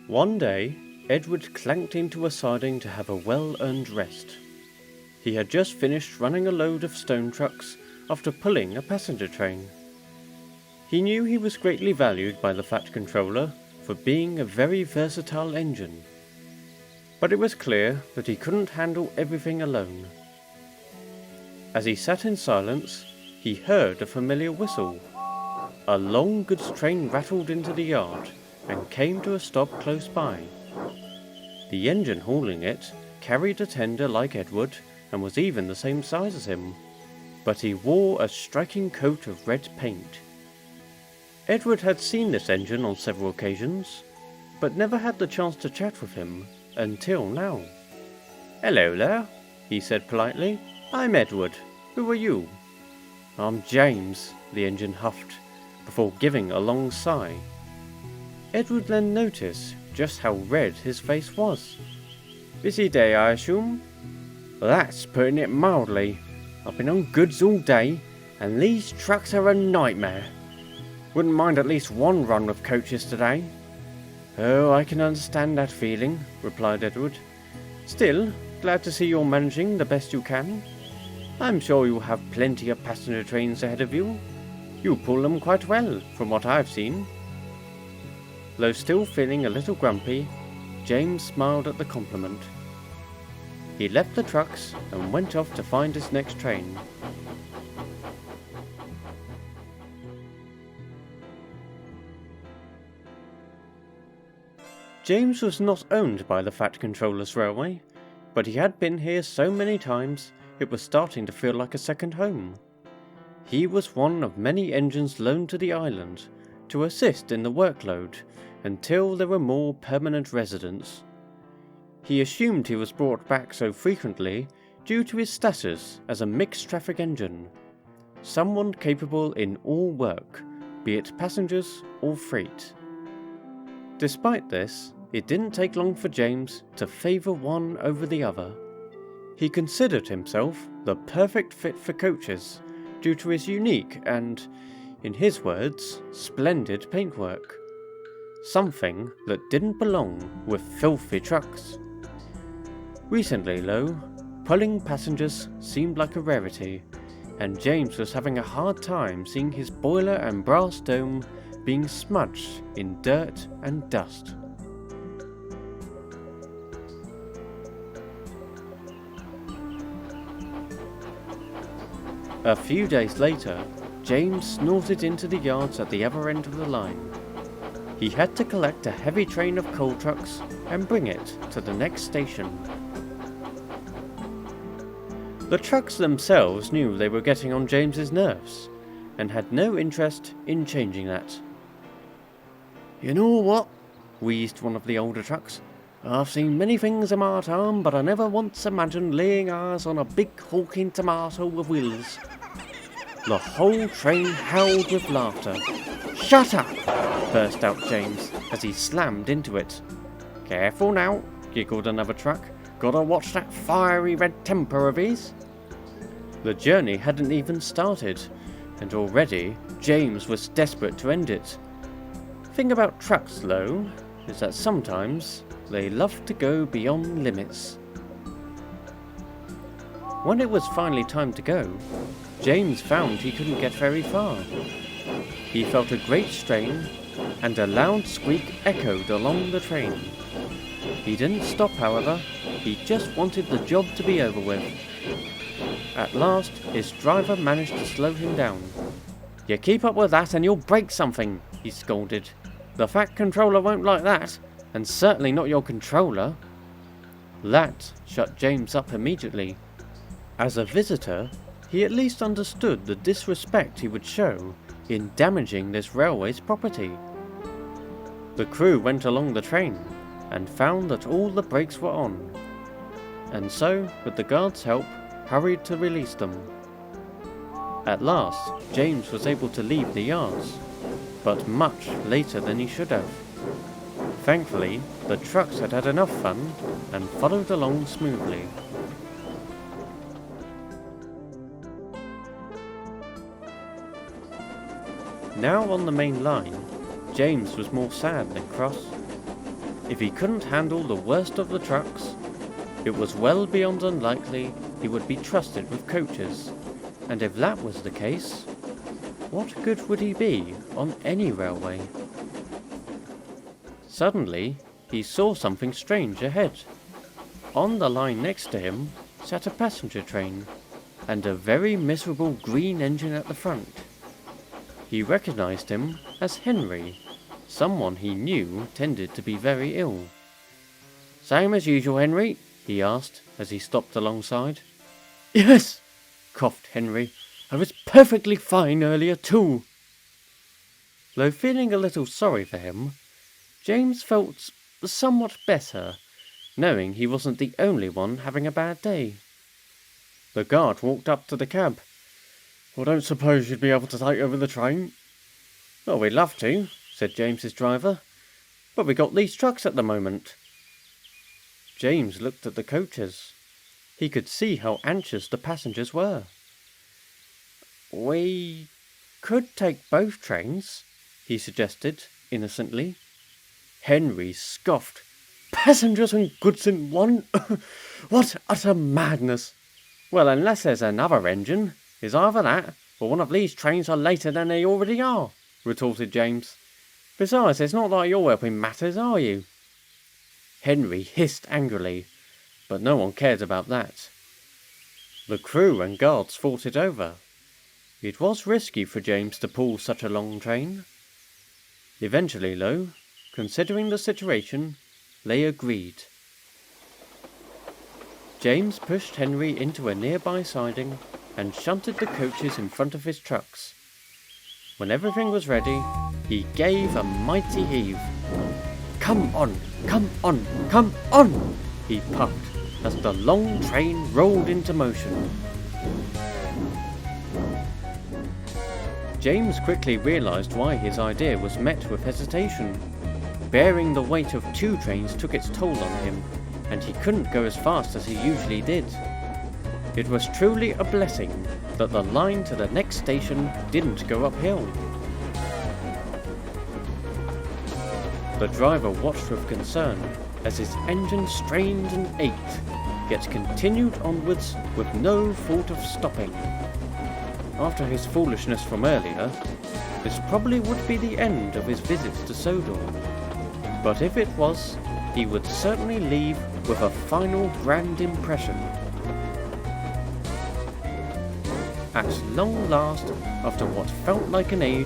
One day, Edward clanked into a siding to have a well-earned rest. He had just finished running a load of stone trucks after pulling a passenger train. He knew he was greatly valued by the Fat Controller for being a very versatile engine, but it was clear that he couldn't handle everything alone. As he sat in silence, he heard a familiar whistle. A long goods train rattled into the yard and came to a stop close by. The engine hauling it carried a tender like Edward and was even the same size as him, but he wore a striking coat of red paint. Edward had seen this engine on several occasions, but never had the chance to chat with him until now. "Hello there," he said politely. "I'm Edward. Who are you?" "I'm James," the engine huffed, before giving a long sigh. Edward then noticed just how red his face was. "Busy day, I assume?" "That's putting it mildly. I've been on goods all day, and these trucks are a nightmare. Wouldn't mind at least one run with coaches today." "Oh, I can understand that feeling," replied Edward. "Still, glad to see you're managing the best you can. I'm sure you'll have plenty of passenger trains ahead of you. You pull them quite well, from what I've seen." Though still feeling a little grumpy, James smiled at the compliment. He left the trucks and went off to find his next train. James was not owned by the Fat Controller's Railway, but he had been here so many times it was starting to feel like a second home. He was one of many engines loaned to the island to assist in the workload until there were more permanent residents. He assumed he was brought back so frequently due to his status as a mixed traffic engine, someone capable in all work, be it passengers or freight. Despite this, it didn't take long for James to favour one over the other. He considered himself the perfect fit for coaches due to his unique and, in his words, splendid paintwork. Something that didn't belong with filthy trucks. Recently, though, pulling passengers seemed like a rarity, and James was having a hard time seeing his boiler and brass dome being smudged in dirt and dust. A few days later, James snorted into the yards at the other end of the line. He had to collect a heavy train of coal trucks and bring it to the next station. The trucks themselves knew they were getting on James's nerves, and had no interest in changing that. "You know what?" wheezed one of the older trucks. "I've seen many things in my time, but I never once imagined laying eyes on a big hulking tomato with wheels." The whole train howled with laughter. "Shut up!" burst out James as he slammed into it. "Careful now," giggled another truck. "Gotta watch that fiery red temper of his." The journey hadn't even started, and already James was desperate to end it. Thing about trucks, though, is that sometimes they love to go beyond limits. When it was finally time to go, James found he couldn't get very far. He felt a great strain, and a loud squeak echoed along the train. He didn't stop, however. He just wanted the job to be over with. At last, his driver managed to slow him down. "You keep up with that and you'll break something," he scolded. "The Fat Controller won't like that, and certainly not your controller." That shut James up immediately. As a visitor, he at least understood the disrespect he would show in damaging this railway's property. The crew went along the train and found that all the brakes were on, and so, with the guards' help, hurried to release them. At last, James was able to leave the yards, but much later than he should have. Thankfully, the trucks had had enough fun and followed along smoothly. Now on the main line, James was more sad than cross. If he couldn't handle the worst of the trucks, it was well beyond unlikely he would be trusted with coaches, and if that was the case, what good would he be on any railway? Suddenly, he saw something strange ahead. On the line next to him sat a passenger train, and a very miserable green engine at the front. He recognized him as Henry, someone he knew tended to be very ill. "Same as usual, Henry?" he asked as he stopped alongside. "Yes," coughed Henry. "I was perfectly fine earlier too." Though feeling a little sorry for him, James felt somewhat better, knowing he wasn't the only one having a bad day. The guard walked up to the cab. "I don't suppose you'd be able to take over the train?" "Well, we'd love to," said James's driver, "but we got these trucks at the moment." James looked at the coaches. He could see how anxious the passengers were. "We could take both trains," he suggested, innocently. Henry scoffed. "Passengers and goods in one? What utter madness!" "Well, unless there's another engine, it's either that, or one of these trains are later than they already are," retorted James. "Besides, it's not like you're helping matters, are you?" Henry hissed angrily, but no one cared about that. The crew and guards fought it over. It was risky for James to pull such a long train. Eventually, though, considering the situation, they agreed. James pushed Henry into a nearby siding and shunted the coaches in front of his trucks. When everything was ready, he gave a mighty heave. "Come on, come on, come on!" he puffed as the long train rolled into motion. James quickly realized why his idea was met with hesitation. Bearing the weight of 2 trains took its toll on him, and he couldn't go as fast as he usually did. It was truly a blessing that the line to the next station didn't go uphill. The driver watched with concern as his engine strained and ached, yet continued onwards with no thought of stopping. After his foolishness from earlier, this probably would be the end of his visits to Sodor. But if it was, he would certainly leave with a final grand impression. At long last, after what felt like an age,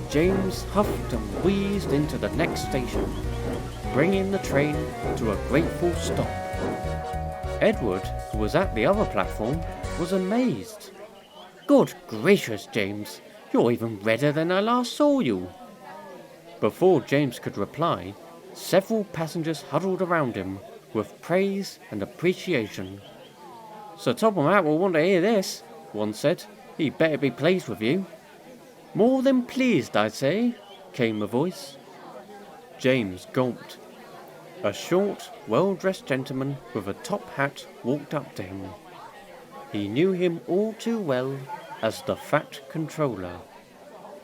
James huffed and wheezed into the next station, bringing the train to a grateful stop. Edward, who was at the other platform, was amazed. "Good gracious, James, you're even redder than I last saw you." Before James could reply, several passengers huddled around him with praise and appreciation. "Sir Topham will want to hear this," one said. "He'd better be pleased with you." "More than pleased, I'd say," came the voice. James gulped. A short, well-dressed gentleman with a top hat walked up to him. He knew him all too well as the Fat Controller.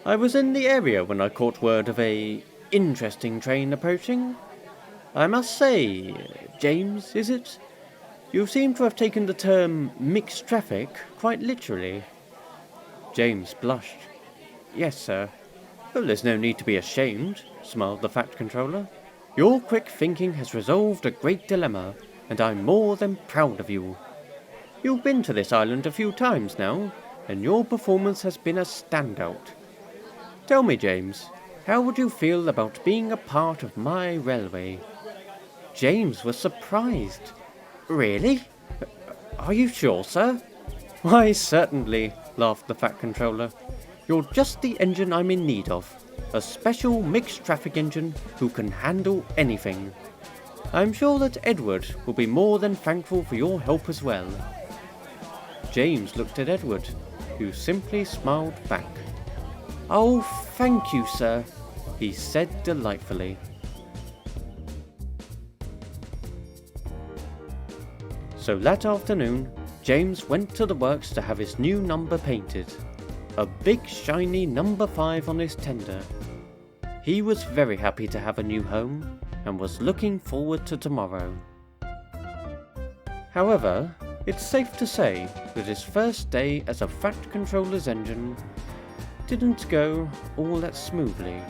"I was in the area when I caught word of a interesting train approaching. I must say, James, is it? You seem to have taken the term mixed traffic quite literally." James blushed. "Yes, sir." "Well, there's no need to be ashamed," smiled the Fat Controller. "Your quick thinking has resolved a great dilemma, and I'm more than proud of you. You've been to this island a few times now, and your performance has been a standout. Tell me, James, how would you feel about being a part of my railway?" James was surprised. "Really? Are you sure, sir?" "Why, certainly," laughed the Fat Controller. "You're just the engine I'm in need of. A special mixed traffic engine who can handle anything. I'm sure that Edward will be more than thankful for your help as well." James looked at Edward, who simply smiled back. "Oh, thank you, sir," he said delightfully. So that afternoon, James went to the works to have his new number painted. A big shiny number 5 on his tender. He was very happy to have a new home, and was looking forward to tomorrow. However, it's safe to say that his first day as a Fat Controller's engine didn't go all that smoothly.